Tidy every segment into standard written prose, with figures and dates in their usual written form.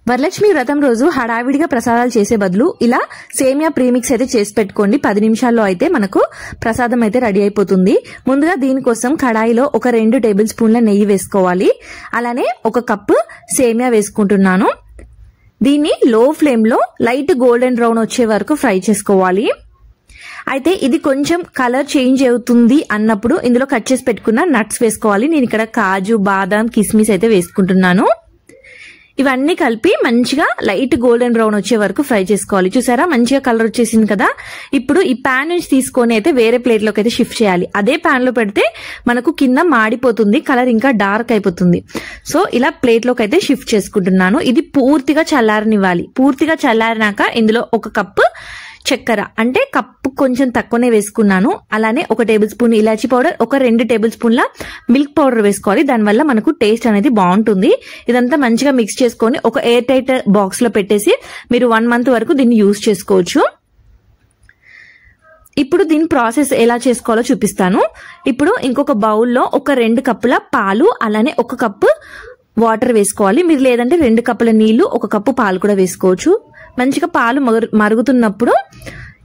వరలక్ష్మి వ్రతం రోజు హడావిడిగా ప్రసాదాలు చేసే బదులు ఇలా సేమియా ప్రీమిక్స్ అయితే చేసి పెట్టుకోండి. 10 నిమిషాల్లో అయితే మనకు ప్రసాదం అయితే రెడీ అయిపోతుంది. ముందుగా దీనికోసం కడాయిలో ఒక 2 టేబుల్ స్పూన్ల నెయ్యి వేసుకోవాలి. అలానే 1 కప్పు సేమియా వేసుకుంటున్నాను. దీన్ని లో ఫ్లేమ్ లో లైట్ గోల్డెన్ బ్రౌన్ వచ్చే వరకు ఫ్రై చేసుకోవాలి. అయితే ఇది కొంచెం కలర్ చేంజ్ అవుతుంది అన్నప్పుడు ఇందులో కట్ చేసి పెట్టుకున్న నట్స్ వేసుకోవాలి. నేను ఇక్కడ కాజు, బాదాం, కిస్మిస్ అయితే వేసుకుంటున్నాను. ఇవన్నీ కలిపి మంచిగా లైట్ గోల్డెన్ బ్రౌన్ వచ్చే వరకు ఫ్రై చేసుకోవాలి. చూసారా మంచిగా కలర్ వచ్చేసింది కదా. ఇప్పుడు ఈ ప్యాన్ నుంచి తీసుకొని అయితే వేరే ప్లేట్ లోకి అయితే షిఫ్ట్ చేయాలి. అదే ప్యాన్ లో పెడితే మనకు కింద మాడిపోతుంది, కలర్ ఇంకా డార్క్ అయిపోతుంది. సో ఇలా ప్లేట్ లోకి అయితే షిఫ్ట్ చేసుకుంటున్నాను. ఇది పూర్తిగా చల్లారనివ్వాలి. పూర్తిగా చల్లారినాక ఇందులో 1 కప్పు చక్కెర, అంటే కప్పు కొంచెం తక్కువనే వేసుకున్నాను. అలానే 1 టేబుల్ స్పూన్ ఇలాచీ పౌడర్, ఒక 2 టేబుల్ స్పూన్ల మిల్క్ పౌడర్ వేసుకోవాలి. దానివల్ల మనకు టేస్ట్ అనేది బాగుంటుంది. ఇదంతా మంచిగా మిక్స్ చేసుకొని ఒక ఎయిర్ టైట్ బాక్స్ లో పెట్టేసి మీరు 1 మంత్ వరకు దీన్ని యూజ్ చేసుకోవచ్చు. ఇప్పుడు దీని ప్రాసెస్ ఎలా చేసుకోవాలో చూపిస్తాను. ఇప్పుడు ఇంకొక బౌల్లో ఒక 2 కప్పుల పాలు, అలానే 1 కప్పు వాటర్ వేసుకోవాలి. మీరు లేదంటే 2 కప్పుల నీళ్లు, 1 కప్పు పాలు కూడా వేసుకోవచ్చు. మంచిగా పాలు మరుగుతున్నప్పుడు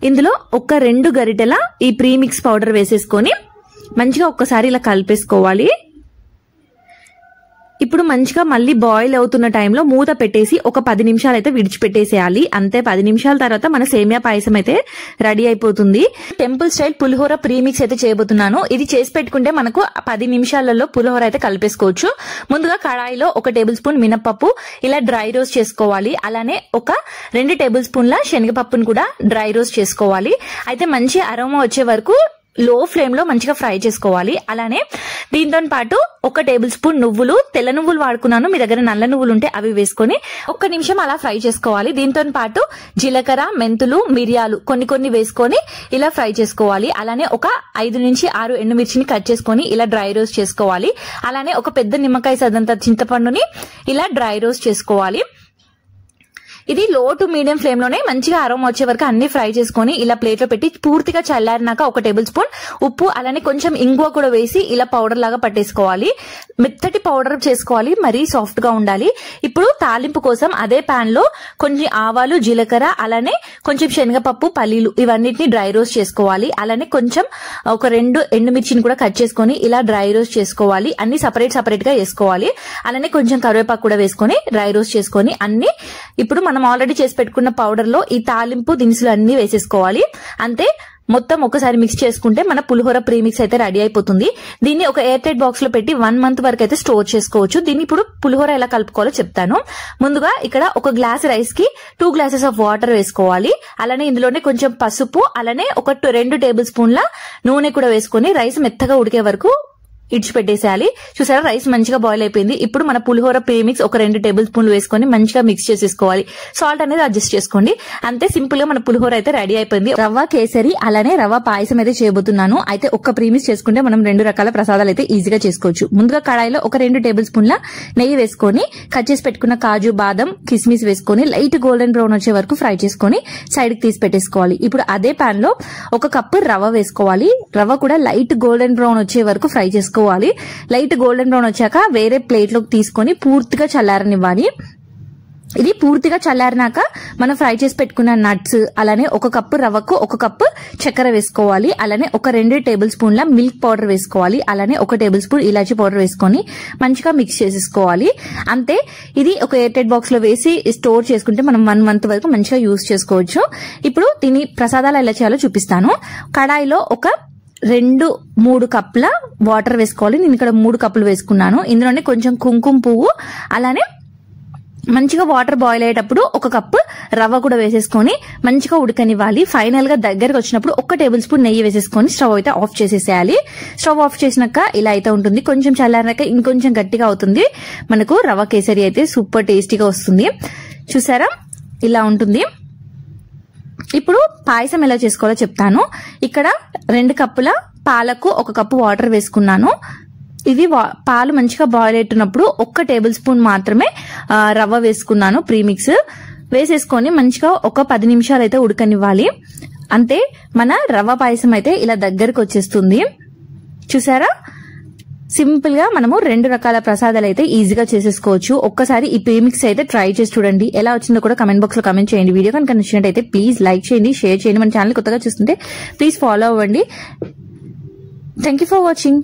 ఇందులో ఒక 2 గరిటెల ఈ ప్రీమిక్స్ పౌడర్ వేసేసుకొని మంచిగా ఒక్కసారి ఇలా కలిపేసుకోవాలి. ఇప్పుడు మంచిగా మళ్ళీ బాయిల్ అవుతున్న టైంలో మూత పెట్టేసి ఒక 10 నిమిషాలు అయితే విడిచిపెట్టేసేయాలి. అంతే, 10 నిమిషాల తర్వాత మన సేమియా పాయసం అయితే రెడీ అయిపోతుంది. టెంపుల్ స్టైల్ పులిహోర ప్రీమిక్స్ అయితే చేయబోతున్నాను. ఇది చేసి పెట్టుకుంటే మనకు 10 నిమిషాలలో పులిహోర అయితే కలిపేసుకోవచ్చు. ముందుగా కడాయిలో 1 టేబుల్ స్పూన్ మినపప్పు ఇలా డ్రై రోస్ట్ చేసుకోవాలి. అలానే ఒక 2 టేబుల్ స్పూన్ల శనగపప్పును కూడా డ్రై రోస్ట్ చేసుకోవాలి. అయితే మంచి అరోమా వచ్చే వరకు లో ఫ్లేమ్ లో మంచిగా ఫ్రై చేసుకోవాలి. అలానే దీంతో పాటు 1 టేబుల్ స్పూన్ నువ్వులు, తెల్ల నువ్వులు వాడుకున్నాను. మీ దగ్గర నల్ల నువ్వులు ఉంటే అవి వేసుకొని 1 నిమిషం అలా ఫ్రై చేసుకోవాలి. దీంతో పాటు జీలకర్ర, మెంతులు, మిరియాలు కొన్ని వేసుకొని ఇలా ఫ్రై చేసుకోవాలి. అలానే ఒక 5 నుంచి 6 ఎండుమిర్చిని కట్ చేసుకొని ఇలా డ్రై రోస్ట్ చేసుకోవాలి. అలానే ఒక పెద్ద నిమ్మకాయ సదంత చింతపండుని ఇలా డ్రై రోస్ట్ చేసుకోవాలి. ఇది లో టు మీడియం ఫ్లేమ్ లోనే మంచిగా అరోమా వచ్చే వరకు అన్ని ఫ్రై చేసుకొని ఇలా ప్లేట్ లో పెట్టి పూర్తిగా చల్లారినాక 1 టేబుల్ స్పూన్ ఉప్పు, అలానే కొంచెం ఇంగువ కూడా వేసి ఇలా పౌడర్ లాగా పట్టేసుకోవాలి. మెత్తటి పౌడర్ చేసుకోవాలి, మరీ సాఫ్ట్ గా ఉండాలి. ఇప్పుడు తాలింపు కోసం అదే పాన్ లో కొంచెం ఆవాలు, జీలకర్ర, అలానే కొంచెం శనగపప్పు, పల్లీలు ఇవన్నిటిని డ్రై రోస్ట్ చేసుకోవాలి. అలానే కొంచెం ఒక 2 ఎండుమిర్చిని కూడా కట్ చేసుకొని ఇలా డ్రై రోస్ట్ చేసుకోవాలి. అన్ని సపరేట్ గా వేసుకోవాలి. అలానే కొంచెం కరివేపాకు కూడా వేసుకొని డ్రై రోస్ట్ చేసుకొని అన్ని ఇప్పుడు మనం ఆల్రెడీ చేసి పెట్టుకున్న పౌడర్ లో ఈ తాలింపు దినుసులు అన్ని వేసేసుకోవాలి. అంతే, మొత్తం ఒకసారి మిక్స్ చేసుకుంటే మన పులిహోర ప్రీమిక్స్ అయితే రెడీ అయిపోతుంది. దీన్ని ఒక ఎయిర్ టైట్ బాక్స్ లో పెట్టి 1 మంత్ వరకు అయితే స్టోర్ చేసుకోవచ్చు. దీన్ని ఇప్పుడు పులిహోర ఎలా కలుపుకోవాలో చెప్తాను. ముందుగా ఇక్కడ 1 గ్లాస్ రైస్ కి 2 గ్లాసెస్ ఆఫ్ వాటర్ వేసుకోవాలి. అలానే ఇందులోనే కొంచెం పసుపు, అలానే ఒక 2 టేబుల్ స్పూన్ల నూనె కూడా వేసుకొని రైస్ మెత్తగా ఉడికే వరకు ఇడిచిపెట్టేసేయాలి. చూసారా రైస్ మంచిగా బాయిల్ అయిపోయింది. ఇప్పుడు మన పులిహోర ప్రీమిక్స్ ఒక 2 టేబుల్ స్పూన్లు వేసుకొని మంచిగా మిక్స్ చేసేసుకోవాలి. సాల్ట్ అనేది అడ్జస్ట్ చేసుకోండి. అంతే, సింపుల్ గా మన పులిహోర అయితే రెడీ అయిపోయింది. రవ్వ కేసరి, అలానే రవ్వ పాయసం అయితే చేయబోతున్నాను. అయితే 1 ప్రీమిక్స్ చేసుకుంటే మనం 2 రకాల ప్రసాదాలు అయితే ఈజీగా చేసుకోవచ్చు. ముందుగా కడాయిలో ఒక 2 టేబుల్ స్పూన్ల నెయ్యి వేసుకొని కట్ చేసి పెట్టుకున్న కాజు, బాదం, కిస్మిస్ వేసుకొని లైట్ గోల్డెన్ బ్రౌన్ వచ్చే వరకు ఫ్రై చేసుకొని సైడ్ కి తీసి పెట్టేసుకోవాలి. ఇప్పుడు అదే పాన్ లో 1 కప్పు రవ్వ వేసుకోవాలి. రవ్వ కూడా లైట్ గోల్డెన్ బ్రౌన్ వచ్చే వరకు ఫ్రై చేసుకోవాలి. లైట్ గోల్డెన్ బ్రౌన్ వచ్చాక వేరే ప్లేట్ లోకి తీసుకొని పూర్తిగా చల్లారనివ్వాలి. ఇది పూర్తిగా చల్లారినాక మనం ఫ్రై చేసి పెట్టుకున్న నట్స్, అలానే 1 కప్పు రవ్వకు 1 కప్పు చక్కెర వేసుకోవాలి. అలానే ఒక 2 టేబుల్ స్పూన్ల మిల్క్ పౌడర్ వేసుకోవాలి. అలానే 1 టేబుల్ స్పూన్ ఇలాచీ పౌడర్ వేసుకొని మంచిగా మిక్స్ చేసేసుకోవాలి. అంతే, ఇది ఒక ఎయిర్ టైట్ బాక్స్ లో వేసి స్టోర్ చేసుకుంటే మనం 1 మంత్ వరకు మంచిగా యూజ్ చేసుకోవచ్చు. ఇప్పుడు దీని ప్రసాదాలు ఎలా చేయాలో చూపిస్తాను. కడాయిలో ఒక 2-3 కప్పుల వాటర్ వేసుకోవాలి. నేను ఇక్కడ 3 కప్పులు వేసుకున్నాను. ఇందులోనే కొంచెం కుంకుమ పువ్వు, అలానే మంచిగా వాటర్ బాయిల్ అయ్యేటప్పుడు 1 కప్పు రవ్వ కూడా వేసేసుకొని మంచిగా ఉడకనివ్వాలి. ఫైనల్ గా దగ్గరకు వచ్చినప్పుడు 1 టేబుల్ స్పూన్ నెయ్యి వేసేసుకొని స్టవ్ అయితే ఆఫ్ చేసేసేయాలి. స్టవ్ ఆఫ్ చేసినాక ఇలా అయితే ఉంటుంది. కొంచెం చల్లారినాక ఇంకొంచెం గట్టిగా అవుతుంది. మనకు రవ్వ కేసరి అయితే సూపర్ టేస్టీగా వస్తుంది. చూసారా, ఇలా ఉంటుంది. ఇప్పుడు పాయసం ఎలా చేసుకోవాలో చెప్తాను. ఇక్కడ 2 కప్పుల పాలకు 1 కప్పు వాటర్ వేసుకున్నాను. ఇది పాలు మంచిగా బాయిల్ అవుతున్నప్పుడు 1 టేబుల్ స్పూన్ మాత్రమే రవ్వ వేసుకున్నాను. ప్రీమిక్స్ వేసేసుకొని మంచిగా ఒక 10 నిమిషాలు అయితే ఉడకనివ్వాలి. అంతే, మన రవ్వ పాయసం అయితే ఇలా దగ్గరకు వచ్చేస్తుంది. చూసారా, సింపుల్ గా మనము 2 రకాల ప్రసాదాలు అయితే ఈజీగా చేసేసుకోవచ్చు. ఒక్కసారి ఈ ప్రీమిక్స్ అయితే ట్రై చేసి చూడండి. ఎలా వచ్చిందో కూడా కమెంట్ బాక్స్ లో కమెంట్ చేయండి. వీడియో కనుక నచ్చినట్టయితే ప్లీజ్ లైక్ చేయండి, షేర్ చేయండి. మన ఛానల్ కొత్తగా చూస్తుంటే ప్లీజ్ ఫాలో అవ్వండి. Thank you for watching.